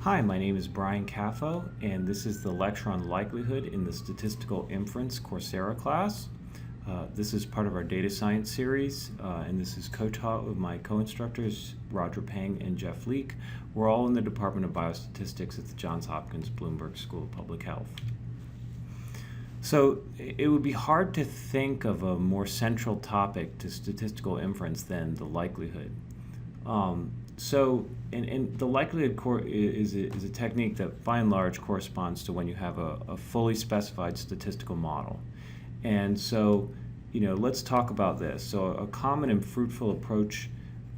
Hi, my name is Brian Caffo, and this is the lecture on likelihood in the Statistical Inference Coursera class. This is part of our data science series, and this is co-taught with my co-instructors, Roger Peng and Jeff Leake. We're all in the Department of Biostatistics at the Johns Hopkins Bloomberg School of Public Health. So it would be hard to think of a more central topic to statistical inference than the likelihood. And the likelihood is a technique that by and large corresponds to when you have a fully specified statistical model. And so, let's talk about this. So a common and fruitful approach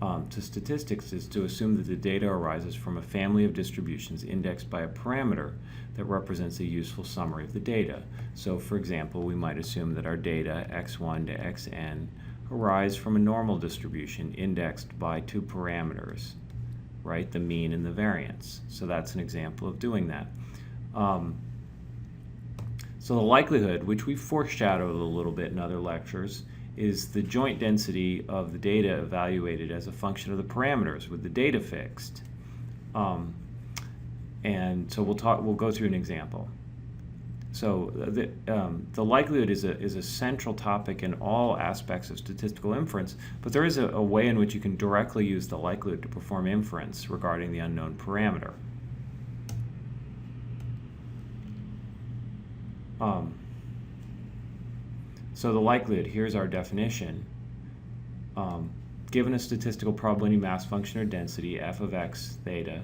to statistics is to assume that the data arises from a family of distributions indexed by a parameter that represents a useful summary of the data. So for example, we might assume that our data x1 to xn arise from a normal distribution indexed by two parameters, right? The mean and the variance. So that's an example of doing that. So the likelihood, which we foreshadowed a little bit in other lectures, is the joint density of the data evaluated as a function of the parameters with the data fixed. And so we'll go through an example. So the likelihood is a central topic in all aspects of statistical inference, but there is a way in which you can directly use the likelihood to perform inference regarding the unknown parameter. So the likelihood, here's our definition. Given a statistical probability mass function or density, f of x theta,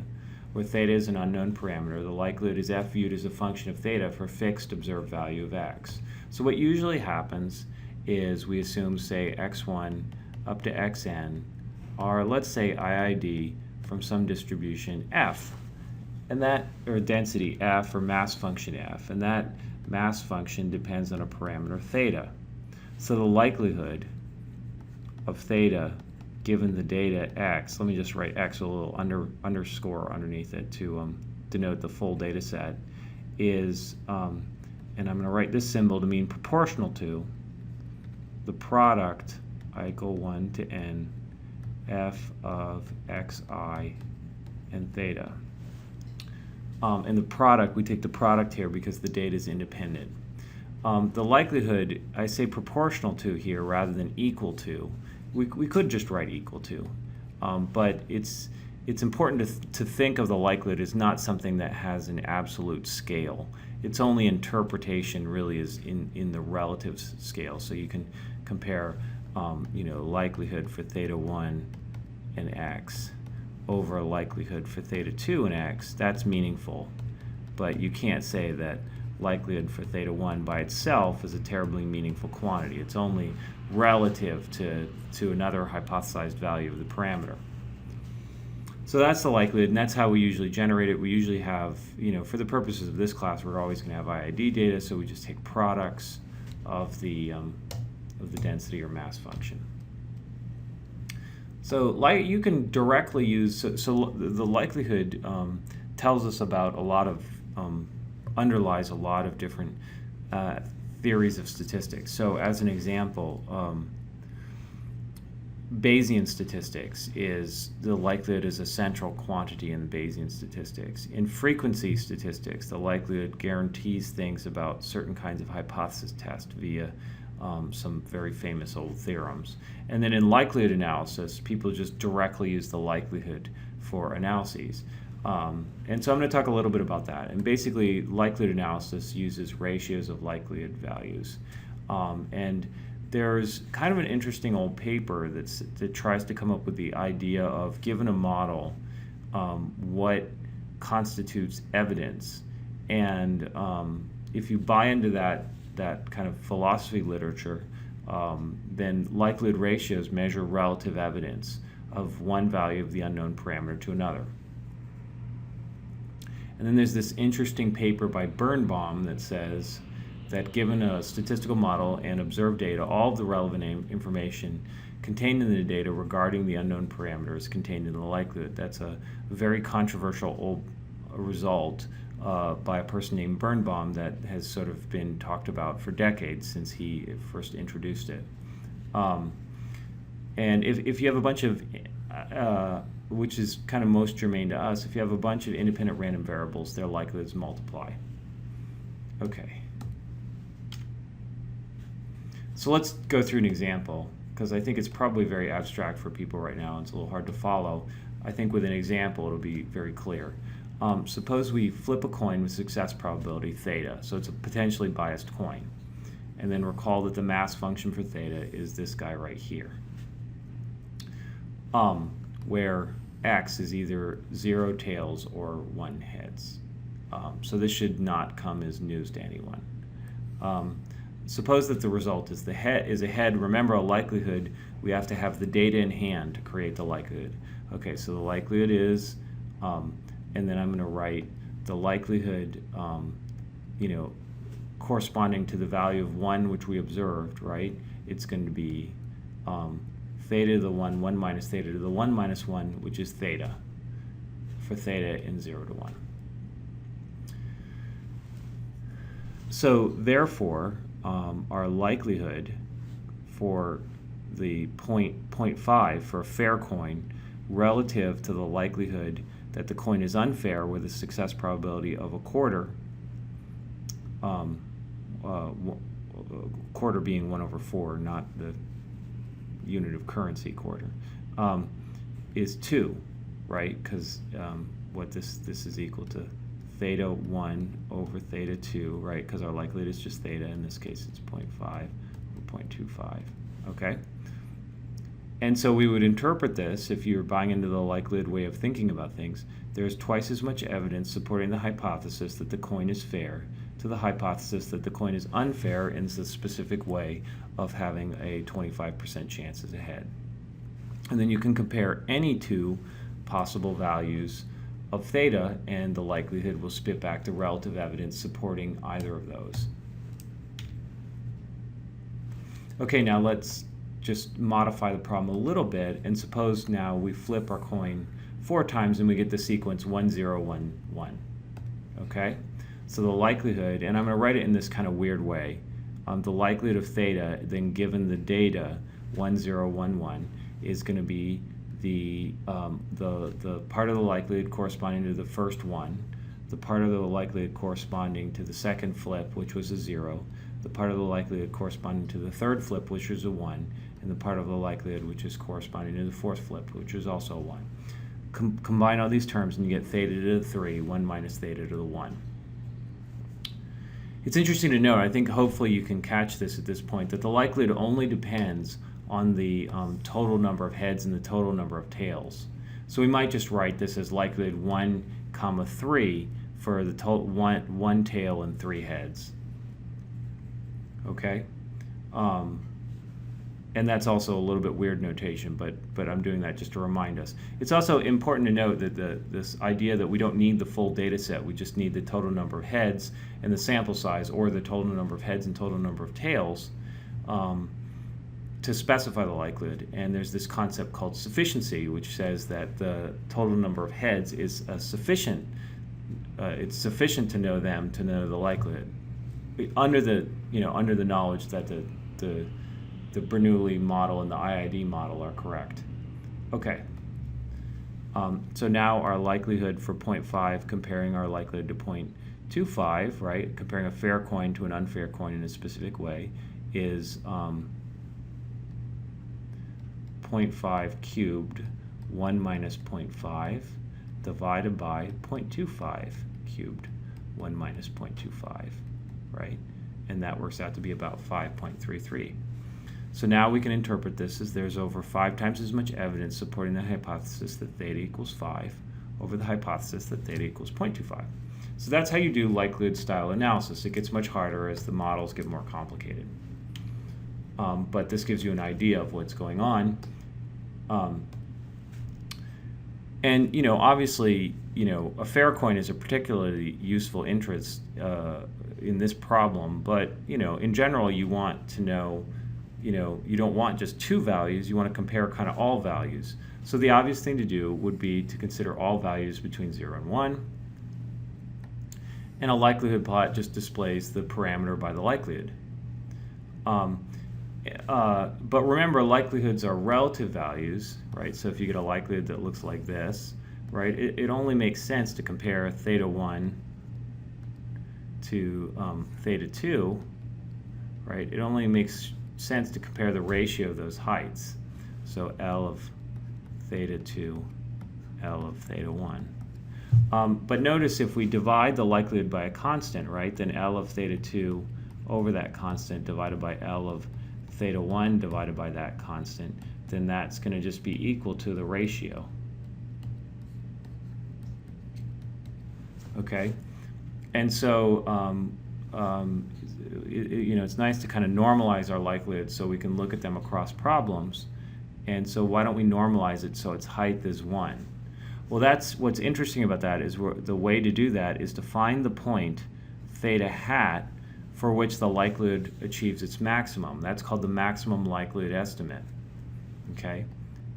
where theta is an unknown parameter, the likelihood is f viewed as a function of theta for fixed observed value of x. So what usually happens is we assume, say, x1 up to xn are, let's say, IID from some distribution f, and that, or density f, or mass function f, and that mass function depends on a parameter theta. So the likelihood of theta given the data x, let me just write x with a little underscore underneath it to denote the full data set, is, and I'm going to write this symbol to mean proportional to the product I equal 1 to n f of xi and theta. And the product, we take the product here because the data is independent. The likelihood, I say proportional to here rather than equal to. We could just write equal to, but it's important to think of the likelihood as not something that has an absolute scale. Its only interpretation really is in the relative scale. So you can compare, likelihood for theta 1 and x over likelihood for theta 2 and x. That's meaningful, but you can't say that likelihood for theta 1 by itself is a terribly meaningful quantity. It's only relative to another hypothesized value of the parameter. So that's the likelihood, and that's how we usually generate it. We usually have, for the purposes of this class, we're always going to have IID data, so we just take products of the density or mass function. So you can directly use, so the likelihood tells us about a lot of, underlies a lot of different theories of statistics. So as an example, Bayesian statistics is the likelihood is a central quantity in Bayesian statistics. In frequency statistics, the likelihood guarantees things about certain kinds of hypothesis tests via some very famous old theorems. And then in likelihood analysis, people just directly use the likelihood for analyses. And so I'm going to talk a little bit about that. And basically, likelihood analysis uses ratios of likelihood values. And there's kind of an interesting old paper that tries to come up with the idea of, given a model, what constitutes evidence. And if you buy into that kind of philosophy literature, then likelihood ratios measure relative evidence of one value of the unknown parameter to another. And then there's this interesting paper by Birnbaum that says that given a statistical model and observed data, all of the relevant information contained in the data regarding the unknown parameter is contained in the likelihood. That's a very controversial old result by a person named Birnbaum that has sort of been talked about for decades since he first introduced it. And if you have a bunch of which is kind of most germane to us, if you have a bunch of independent random variables, their likelihoods multiply. Okay. So let's go through an example, because I think it's probably very abstract for people right now, and it's a little hard to follow. I think with an example it'll be very clear. Suppose we flip a coin with success probability theta, so it's a potentially biased coin. And then recall that the mass function for theta is this guy right here, where x is either 0 tails or 1 heads. So this should not come as news to anyone. Suppose that the result is a head. Remember, a likelihood, we have to have the data in hand to create the likelihood. Okay, so the likelihood is, and then I'm going to write the likelihood, corresponding to the value of 1, which we observed, right? It's going to be theta to the 1, 1 minus theta to the 1 minus 1, which is theta, for theta in 0 to 1. So therefore, our likelihood for the 0.5 for a fair coin relative to the likelihood that the coin is unfair with a success probability of a quarter, quarter being 1/4, not the unit of currency quarter, is 2, right? Because what this is equal to theta 1 over theta 2, right? Because our likelihood is just theta. In this case, it's 0.5 or 0.25, okay? And so we would interpret this, if you're buying into the likelihood way of thinking about things, there's twice as much evidence supporting the hypothesis that the coin is fair to the hypothesis that the coin is unfair in the specific way of having a 25% chance as a head. And then you can compare any two possible values of theta, and the likelihood will spit back the relative evidence supporting either of those. Okay, now let's just modify the problem a little bit, and suppose now we flip our coin 4 times and we get the sequence 1, 0, 1, 1. Okay? So the likelihood, and I'm going to write it in this kind of weird way, the likelihood of theta, then given the data 1, 0, 1, 1, is going to be the part of the likelihood corresponding to the first one, the part of the likelihood corresponding to the second flip, which was a 0, the part of the likelihood corresponding to the third flip, which was a 1, and the part of the likelihood which is corresponding to the fourth flip, which is also a 1. Combine all these terms and you get theta to the 3, 1 minus theta to the 1. It's interesting to note, I think hopefully you can catch this at this point, that the likelihood only depends on the total number of heads and the total number of tails. So we might just write this as likelihood 1, 3 for the total one tail and 3 heads. Okay? And that's also a little bit weird notation, but I'm doing that just to remind us. It's also important to note that this idea that we don't need the full data set, we just need the total number of heads and the sample size, or the total number of heads and total number of tails, to specify the likelihood. And there's this concept called sufficiency, which says that the total number of heads is sufficient. It's sufficient to know them to know the likelihood, under the knowledge that the Bernoulli model and the IID model are correct. Okay. So now our likelihood for 0.5, comparing our likelihood to 0.25, right? Comparing a fair coin to an unfair coin in a specific way, is 0.5 cubed, 1 minus 0.5, divided by 0.25 cubed, 1 minus 0.25, right? And that works out to be about 5.33. So now we can interpret this as there's over 5 times as much evidence supporting the hypothesis that theta equals 5 over the hypothesis that theta equals 0.25. So that's how you do likelihood style analysis. It gets much harder as the models get more complicated. But this gives you an idea of what's going on. And obviously, a fair coin is a particularly useful interest in this problem, but in general you want to know, you don't want just 2 values, you want to compare kind of all values. So the obvious thing to do would be to consider all values between 0 and 1, and a likelihood plot just displays the parameter by the likelihood. But remember, likelihoods are relative values, right? So if you get a likelihood that looks like this, right, it only makes sense to compare theta 1 to theta 2, right? It only makes sense to compare the ratio of those heights. So L of theta 2, L of theta 1. But notice if we divide the likelihood by a constant, right, then L of theta 2 over that constant divided by L of theta 1 divided by that constant, then that's going to just be equal to the ratio. Okay? And so, it's nice to kind of normalize our likelihoods so we can look at them across problems. And so why don't we normalize it so its height is 1? Well, that's what's interesting about that is the way to do that is to find the point theta hat for which the likelihood achieves its maximum. That's called the maximum likelihood estimate. Okay?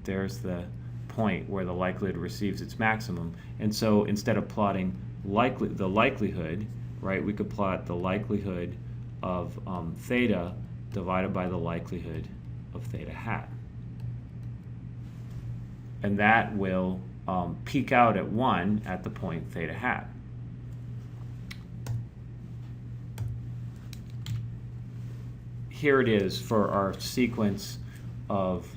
There's the point where the likelihood receives its maximum. And so instead of plotting the likelihood, right, we could plot the likelihood of theta divided by the likelihood of theta hat. And that will peak out at 1 at the point theta hat. Here it is for our sequence of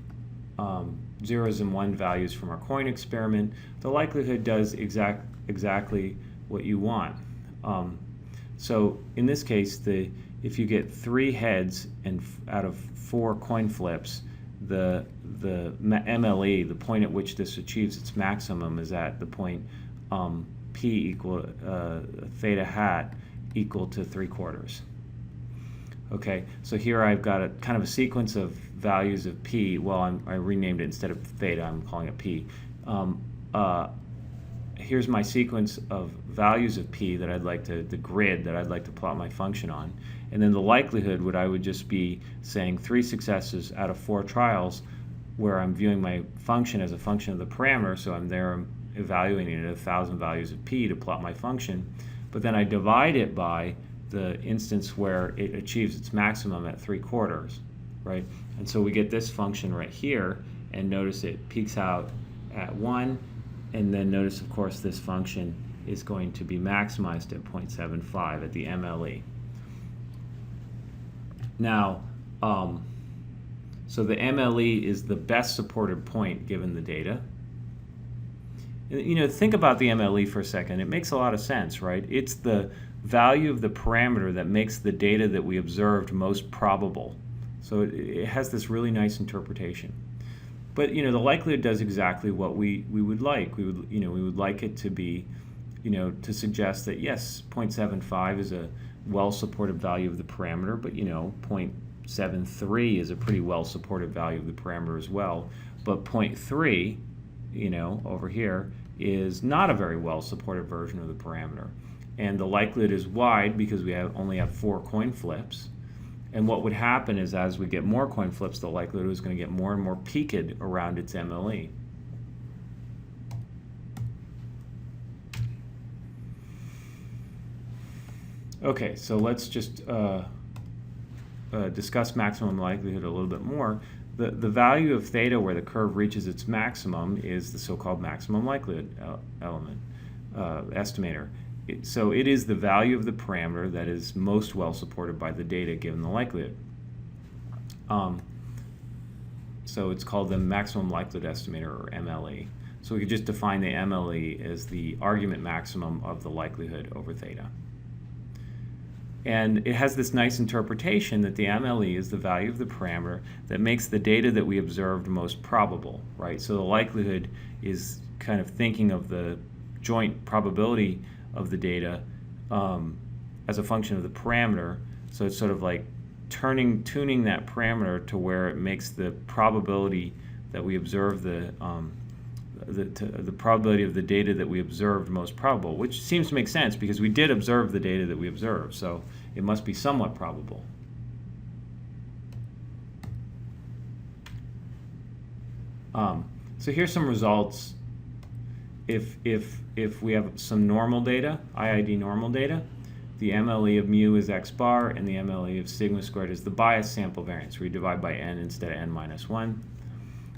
zeros and 1 values from our coin experiment. The likelihood does exactly what you want. So in this case, if you get 3 heads and out of 4 coin flips, the MLE, the point at which this achieves its maximum, is at the point P equal theta hat equal to 3/4. Okay, so here I've got a kind of a sequence of values of P. Well, I renamed it instead of theta, I'm calling it P. Here's my sequence of values of P that I'd like to, the grid that I'd like to plot my function on. And then the likelihood I would just be saying 3 successes out of 4 trials where I'm viewing my function as a function of the parameter, so I'm evaluating it at 1,000 values of P to plot my function. But then I divide it by the instance where it achieves its maximum at 3/4, right? And so we get this function right here, and notice it peaks out at 1, and then notice, of course, this function is going to be maximized at 0.75 at the MLE. Now, so the MLE is the best supported point given the data. Think about the MLE for a second. It makes a lot of sense, right? It's the value of the parameter that makes the data that we observed most probable. So it has this really nice interpretation. But the likelihood does exactly what we would like. We would like it to be, to suggest that yes, 0.75 is a well-supported value of the parameter, but 0.73 is a pretty well-supported value of the parameter as well. But 0.3, over here is not a very well-supported version of the parameter. And the likelihood is wide because we only have 4 coin flips. And what would happen is as we get more coin flips, the likelihood is going to get more and more peaked around its MLE. Okay, so let's just discuss maximum likelihood a little bit more. The value of theta where the curve reaches its maximum is the so-called maximum likelihood estimator. So it is the value of the parameter that is most well supported by the data given the likelihood. So it's called the maximum likelihood estimator, or MLE. So we could just define the MLE as the argument maximum of the likelihood over theta. And it has this nice interpretation that the MLE is the value of the parameter that makes the data that we observed most probable, right? So the likelihood is kind of thinking of the joint probability of the data as a function of the parameter. So it's sort of like tuning that parameter to where it makes the probability that we observe the probability of the data that we observed most probable, which seems to make sense because we did observe the data that we observed, so it must be somewhat probable. So here's some results. If we have some normal data, IID normal data, the MLE of mu is x bar, and the MLE of sigma squared is the bias sample variance, where you divide by n instead of n minus 1.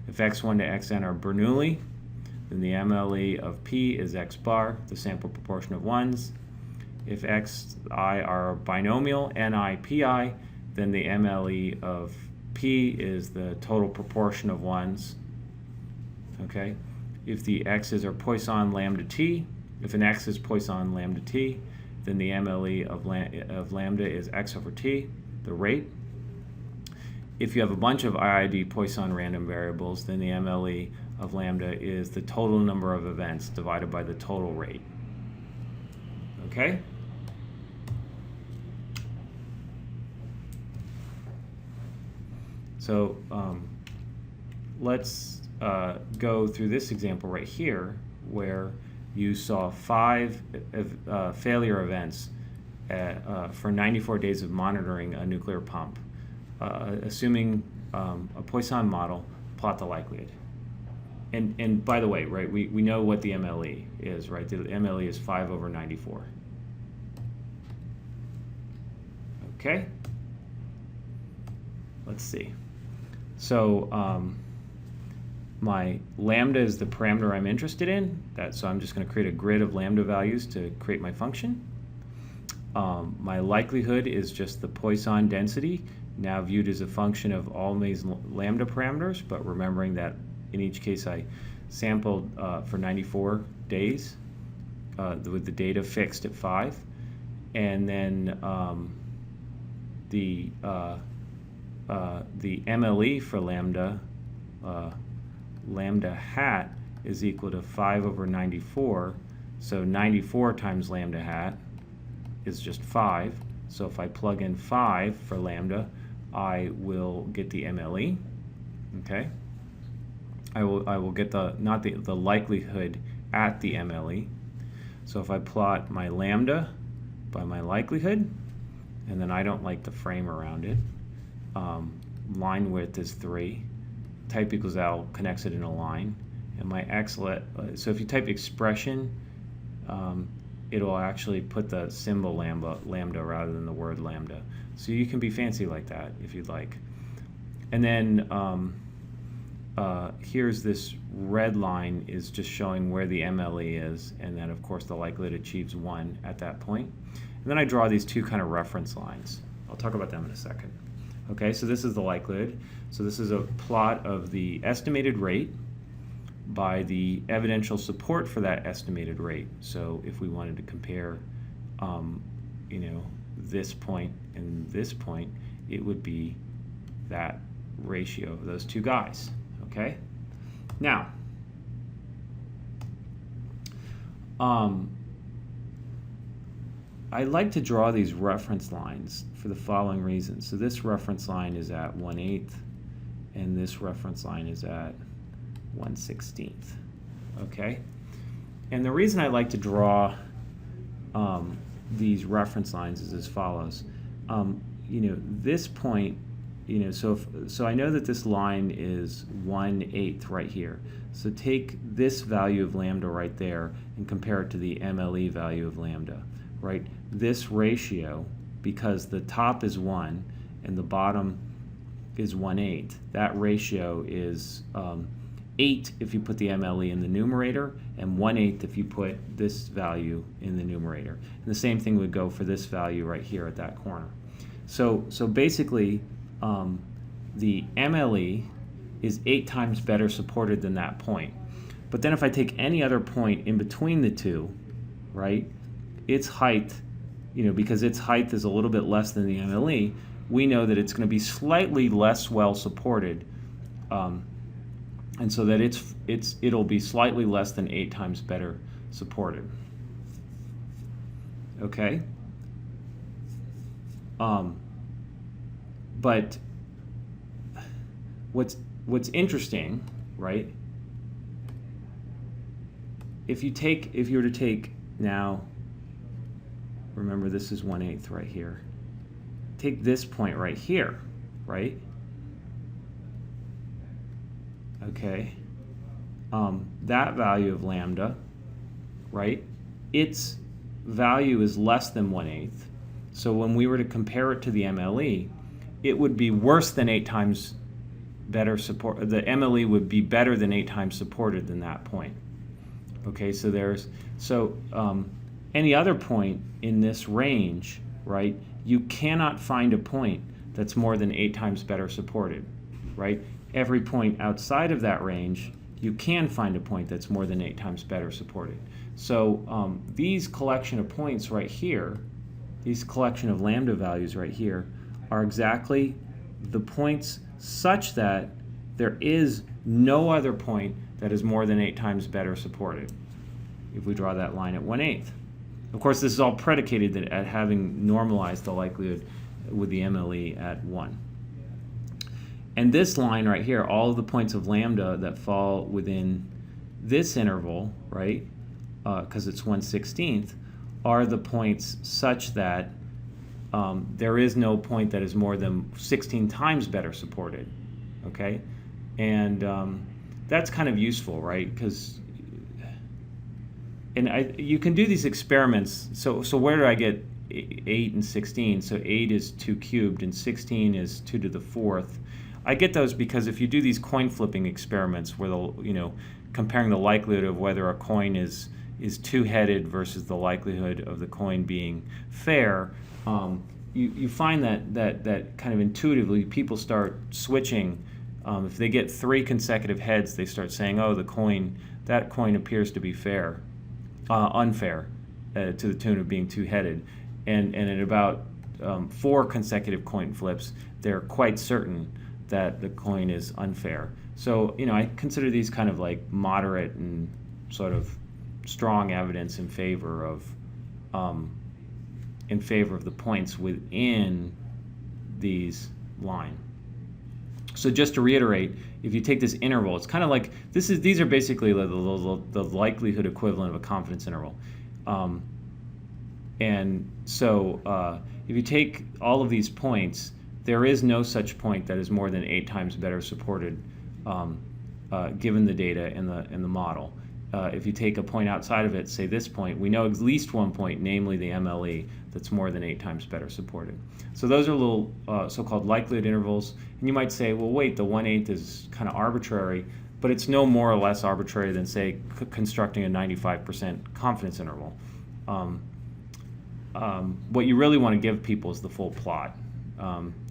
If x1 to xn are Bernoulli, then the MLE of p is x bar, the sample proportion of 1s. If xi are binomial, ni, pi, then the MLE of p is the total proportion of 1s. Okay? If the x's are Poisson lambda t, if an x is Poisson lambda t, then the MLE of lambda is x over t, the rate. If you have a bunch of IID Poisson random variables, then the MLE of lambda is the total number of events divided by the total rate. Okay? So let's go through this example right here, where you saw 5 failure events for 94 days of monitoring a nuclear pump. Assuming a Poisson model, plot the likelihood. And by the way, right, we know what the MLE is, right? The MLE is 5 over 94. Okay? Let's see. So my lambda is the parameter I'm interested in. So I'm just going to create a grid of lambda values to create my function. My likelihood is just the Poisson density, now viewed as a function of all these lambda parameters, but remembering that in each case I sampled for 94 days with the data fixed at 5. And then the MLE for lambda, lambda hat, is equal to 5 over 94. So 94 times lambda hat is just 5. So if I plug in 5 for lambda, I will get the MLE. Okay. I will get the likelihood at the MLE. So if I plot my lambda by my likelihood, and then I don't like the frame around it, line width is 3, type equals L connects it in a line, and my so if you type expression, it'll actually put the symbol lambda rather than the word lambda. So you can be fancy like that if you'd like. And then here's this red line is just showing where the MLE is, and then of course the likelihood achieves 1 at that point. And then I draw these two kind of reference lines. I'll talk about them in a second. Okay, so this is the likelihood. So this is a plot of the estimated rate by the evidential support for that estimated rate. So if we wanted to compare, you know, this point and this point, it would be that ratio of those two guys. Okay. Now, I like to draw these reference lines for the following reasons. So this reference line is at 1/8, and this reference line is at 1/16. Okay? And the reason I like to draw these reference lines is as follows. You know, this point, you know, so I know that this line is 1/8 right here. So take this value of lambda right there and compare it to the MLE value of lambda, right? This ratio, because the top is 1 and the bottom is 1/8, that ratio is 8 if you put the MLE in the numerator, and 1/8 if you put this value in the numerator. And the same thing would go for this value right here at that corner. So basically, the MLE is 8 times better supported than that point. But then if I take any other point in between the two, right, its height, you know, because its height is a little bit less than the MLE, we know that it's going to be slightly less well supported, and so that it'll be slightly less than 8 times better supported. Okay. But what's interesting, right? If you were to take now, remember this is 1/8 right here. Take this point right here, right? Okay. That value of lambda, right? Its value is less than 1/8, So when we were to compare it to the MLE, it would be worse than 8 times better support. The MLE would be better than 8 times supported than that point. Okay, so any other point in this range, right? You cannot find a point that's more than 8 times better supported, right? Every point outside of that range, you can find a point that's more than 8 times better supported. So these collection of points right here, these collection of lambda values right here, are exactly the points such that there is no other point that is more than 8 times better supported, if we draw that line at 1/8. Of course, this is all predicated at having normalized the likelihood with the MLE at 1. And this line right here, all of the points of lambda that fall within this interval, right, because it's 1/16, are the points such that there is no point that is more than 16 times better supported, okay? And that's kind of useful, right? Because you can do these experiments. So where do I get 8 and 16? So 8 is 2 cubed and 16 is 2 to the 4th. I get those because if you do these coin flipping experiments where comparing the likelihood of whether a coin is two-headed versus the likelihood of the coin being fair, you find that kind of intuitively people start switching. If they get 3 consecutive heads, they start saying, oh, that coin appears to be unfair, to the tune of being two-headed. And at about 4 consecutive coin flips, they're quite certain that the coin is unfair. So, I consider these kind of like moderate and sort of strong evidence in favor of the points within these line. So just to reiterate, if you take this interval, it's kind of like these are basically the likelihood equivalent of a confidence interval. And so if you take all of these points, there is no such point that is more than 8 times better supported given the data in the model. If you take a point outside of it, say this point, we know at least one point, namely the MLE, that's more than 8 times better supported. So those are little so-called likelihood intervals. And you might say, well, wait, the 1/8 is kind of arbitrary, but it's no more or less arbitrary than, say, constructing a 95% confidence interval. What you really want to give people is the full plot,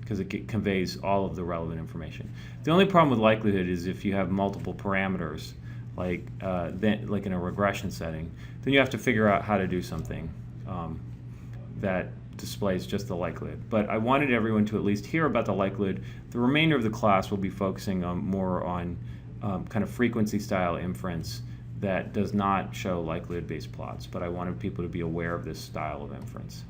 because it conveys all of the relevant information. The only problem with likelihood is if you have multiple parameters, like in a regression setting, then you have to figure out how to do something that displays just the likelihood. But I wanted everyone to at least hear about the likelihood. The remainder of the class will be focusing more on kind of frequency style inference that does not show likelihood-based plots, but I wanted people to be aware of this style of inference.